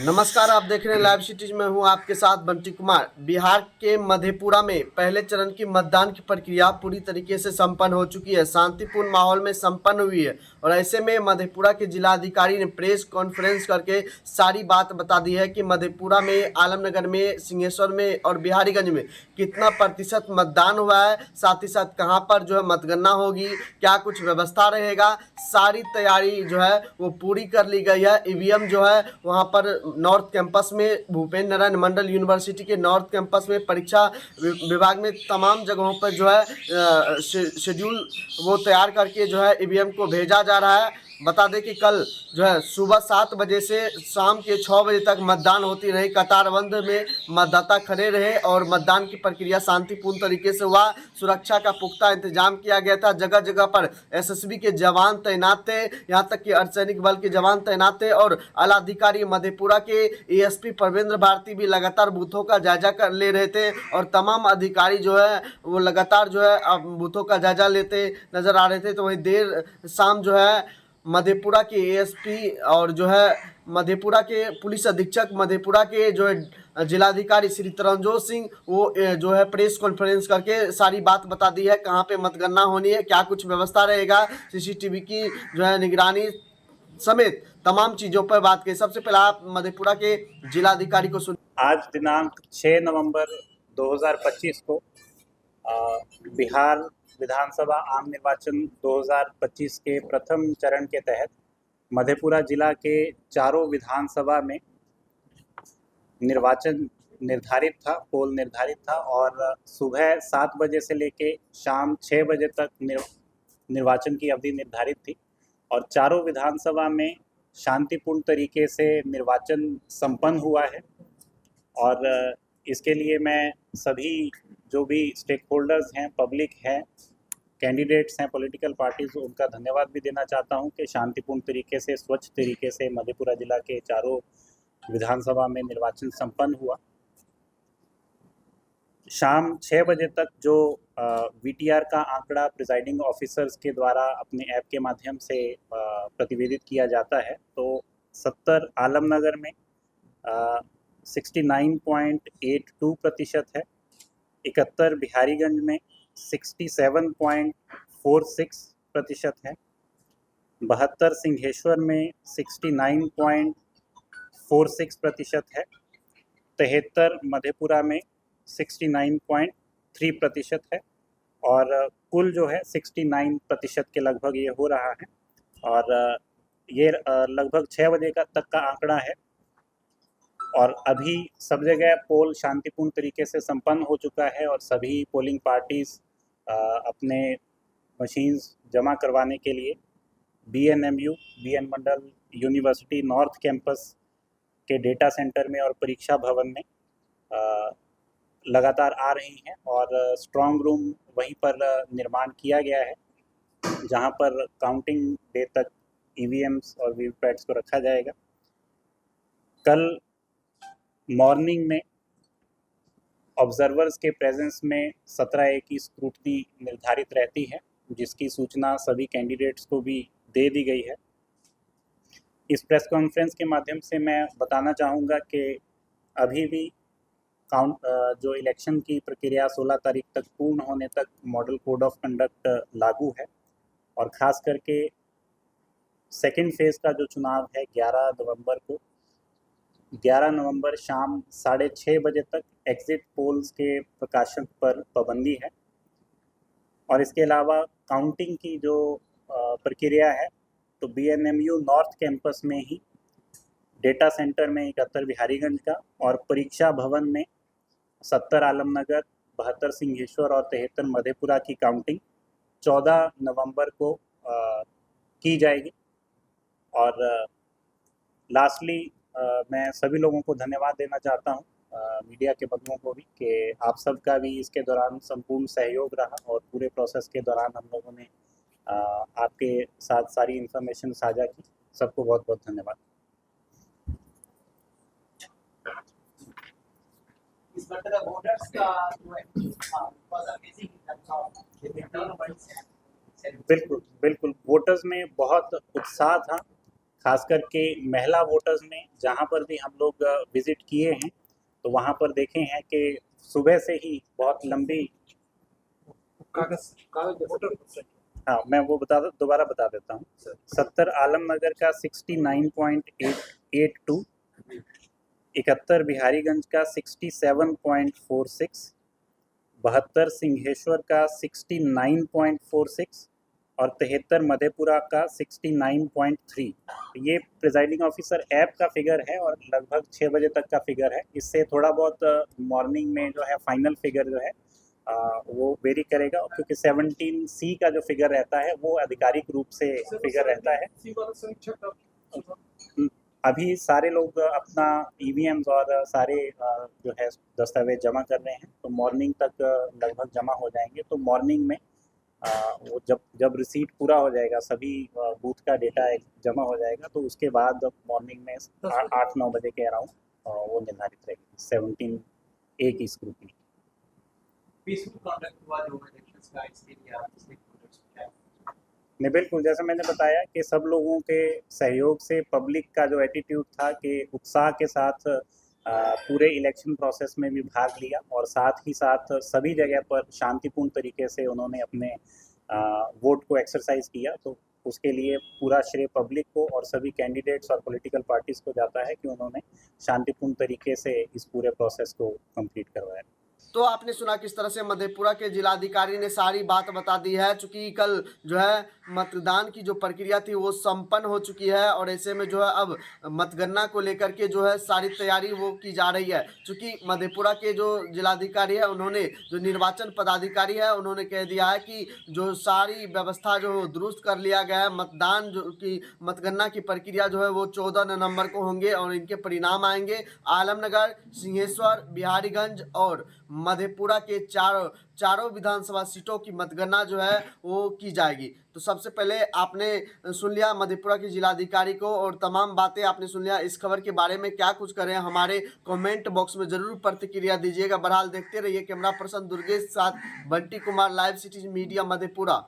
नमस्कार, आप देख रहे हैं लाइव सिटीज में हूं आपके साथ बंटी कुमार। बिहार के मधेपुरा में पहले चरण की मतदान की प्रक्रिया पूरी तरीके से संपन्न हो चुकी है, शांतिपूर्ण माहौल में संपन्न हुई है। और ऐसे में मधेपुरा के जिलाधिकारी ने प्रेस कॉन्फ्रेंस करके सारी बात बता दी है कि मधेपुरा में, आलमनगर में, सिंहेश्वर में और बिहारीगंज में कितना प्रतिशत मतदान हुआ है, साथ ही साथ कहाँ पर जो है मतगणना होगी, क्या कुछ व्यवस्था रहेगा, सारी तैयारी जो है वो पूरी कर ली गई है। ईवीएम जो है वहाँ पर नॉर्थ कैंपस में, भूपेंद्र नारायण मंडल यूनिवर्सिटी के नॉर्थ कैंपस में, परीक्षा विभाग में तमाम जगहों पर जो है शेड्यूल वो तैयार करके जो है ईवीएम को भेजा जा रहा है। बता दें कि कल जो है सुबह 7 बजे से शाम के 6 बजे तक मतदान होती रही। कतारबंद में मतदाता खड़े रहे और मतदान की प्रक्रिया शांतिपूर्ण तरीके से हुआ। सुरक्षा का पुख्ता इंतजाम किया गया था। जगह जगह पर एसएसबी के जवान तैनात थे, यहाँ तक कि अर्धसैनिक बल के जवान तैनात थे। और आलाधिकारी मधेपुरा के एएसपी परवेंद्र भारती भी लगातार बूथों का जायजा कर ले रहे थे और तमाम अधिकारी जो है वो लगातार जो है बूथों का जायजा लेते नजर आ रहे थे। तो वही देर शाम जो है मधेपुरा के एएसपी और जो है मधेपुरा के पुलिस अधीक्षक मधेपुरा के जो है जिलाधिकारी श्री तरनजोत सिंह वो जो है प्रेस कॉन्फ्रेंस करके सारी बात बता दी है, कहाँ पे मतगणना होनी है, क्या कुछ व्यवस्था रहेगा, सीसीटीवी की जो है निगरानी समेत तमाम चीजों पर बात की। सबसे पहले आप मधेपुरा के जिलाधिकारी को सुन। आज दिनांक 6 नवंबर 2025 को बिहार विधानसभा आम निर्वाचन 2025 के प्रथम चरण के तहत मधेपुरा जिला के चारों विधानसभा में निर्वाचन निर्धारित था, पोल निर्धारित था और सुबह 7 बजे से लेके शाम 6 बजे तक निर्वाचन की अवधि निर्धारित थी और चारों विधानसभा में शांतिपूर्ण तरीके से निर्वाचन संपन्न हुआ है। और इसके लिए मैं सभी जो भी स्टेक होल्डर्स हैं, पब्लिक है, कैंडिडेट्स हैं, पॉलिटिकल पार्टीज, उनका धन्यवाद भी देना चाहता हूं कि शांतिपूर्ण तरीके से, स्वच्छ तरीके से मधेपुरा जिला के चारों विधानसभा में निर्वाचन संपन्न हुआ। शाम 6 बजे तक जो वीटीआर का आंकड़ा प्रिजाइडिंग ऑफिसर्स के द्वारा अपने ऐप के माध्यम से प्रतिवेदित किया जाता है, तो 70 आलमनगर में 69.82% है, 71 बिहारीगंज में 67.46% है, 72 सिंहेश्वर में 69.46% है, 73 मधेपुरा में 69.3% है और कुल जो है 69% के लगभग ये हो रहा है। और ये लगभग 6 बजे तक का आंकड़ा है और अभी सब जगह पोल शांतिपूर्ण तरीके से संपन्न हो चुका है और सभी पोलिंग पार्टीज अपने मशीन्स जमा करवाने के लिए बीएनएमयू, बीएन मंडल यूनिवर्सिटी नॉर्थ कैंपस के डेटा सेंटर में और परीक्षा भवन में लगातार आ रही हैं और स्ट्रॉन्ग रूम वहीं पर निर्माण किया गया है, जहां पर काउंटिंग डे तक ईवीएम्स और वीवीपैट्स को रखा जाएगा। कल मॉर्निंग में ऑब्जर्वर्स के प्रेजेंस में 17A की स्क्रूटनी निर्धारित रहती है, जिसकी सूचना सभी कैंडिडेट्स को भी दे दी गई है। इस प्रेस कॉन्फ्रेंस के माध्यम से मैं बताना चाहूँगा कि अभी भी जो इलेक्शन की प्रक्रिया 16 तारीख तक पूर्ण होने तक मॉडल कोड ऑफ कंडक्ट लागू है और ख़ास करके सेकेंड फेज़ का जो चुनाव है 11 नवंबर को, 11 नवंबर शाम 6:30 बजे तक एग्ज़िट पोल्स के प्रकाशन पर पाबंदी है। और इसके अलावा काउंटिंग की जो प्रक्रिया है, तो बीएनएमयू नॉर्थ कैंपस में ही डेटा सेंटर में 71 बिहारीगंज का और परीक्षा भवन में 70 आलमनगर, 72 सिंहेश्वर और 73 मधेपुरा की काउंटिंग 14 नवंबर को की जाएगी। और लास्टली मैं सभी लोगों को धन्यवाद देना चाहता हूं, मीडिया के बंधुओं को भी, कि आप सबका भी इसके दौरान संपूर्ण सहयोग रहा और पूरे प्रोसेस के दौरान हम लोगों ने आपके साथ सारी इन्फॉर्मेशन साझा की। सबको बहुत बहुत धन्यवाद। इस बार का वोटर्स का बिल्कुल वोटर्स में बहुत उत्साह था, खास करके महिला वोटर्स में जहाँ पर भी हम लोग विजिट किए हैं तो वहाँ पर देखे हैं कि सुबह से ही बहुत लंबी हाँ मैं वो दोबारा बता देता हूँ। 70 आलमनगर का 69.82, 71 बिहारीगंज का 67.46, 72 सिंहेश्वर का 69.46 और 73 मधेपुरा का 69.3। ये प्रिजाइडिंग ऑफिसर ऐप का फिगर है और लगभग 6 बजे तक का फिगर है। इससे थोड़ा बहुत मॉर्निंग में जो है फाइनल फिगर जो है वो वेरी करेगा, क्योंकि 17C का जो फिगर रहता है वो आधिकारिक रूप से फिगर रहता है। अभी सारे लोग अपना ईवीएम्स और सारे जो है दस्तावेज जमा कर रहे हैं, तो मॉर्निंग तक लगभग जमा हो जाएंगे। तो मॉर्निंग में वो जब रिसीट पूरा हो जाएगा, सभी बूथ का डेटा जमा हो जाएगा, तो उसके बाद मॉर्निंग में 8-9 बजे के अराउंड वो निर्धारित रहेगी 17A की स्क्रूटनी। पीसफुल कंडक्ट हुआ जो इलेक्शंस का, इसके लिए आप स्टेकहोल्डर्स को क्या? नहीं, बिल्कुल जैसे मैंने बताया कि सब लोगों के सहयोग से पब्लिक का जो एटीट्यूड था कि उत्साह के साथ पूरे इलेक्शन प्रोसेस में भी भाग लिया और साथ ही साथ सभी जगह पर शांतिपूर्ण तरीके से उन्होंने अपने वोट को एक्सरसाइज किया, तो उसके लिए पूरा श्रेय पब्लिक को और सभी कैंडिडेट्स और पॉलिटिकल पार्टीज़ को जाता है कि उन्होंने शांतिपूर्ण तरीके से इस पूरे प्रोसेस को कंप्लीट करवाया। तो आपने सुना किस तरह से मधेपुरा के जिलाधिकारी ने सारी बात बता दी है। चूँकि कल जो है मतदान की जो प्रक्रिया थी वो संपन्न हो चुकी है और ऐसे में जो है अब मतगणना को लेकर के जो है सारी तैयारी वो की जा रही है। चूँकि मधेपुरा के जो जिलाधिकारी है उन्होंने जो निर्वाचन पदाधिकारी है उन्होंने कह दिया है कि जो सारी व्यवस्था जो दुरुस्त कर लिया गया है। मतदान जो की मतगणना की प्रक्रिया जो है वो 14 नवंबर को होंगे और इनके परिणाम आएंगे। आलमनगर, सिंहेश्वर, बिहारीगंज और मधेपुरा के चारों विधानसभा सीटों की मतगणना जो है वो की जाएगी। तो सबसे पहले आपने सुन लिया मधेपुरा के जिलाधिकारी को और तमाम बातें आपने सुन लिया। इस खबर के बारे में क्या कुछ करें हमारे कमेंट बॉक्स में जरूर प्रतिक्रिया दीजिएगा। बहरहाल देखते रहिए कैमरा पर्सन दुर्गेश साथ Bunty Kumar, live city media Madhepura.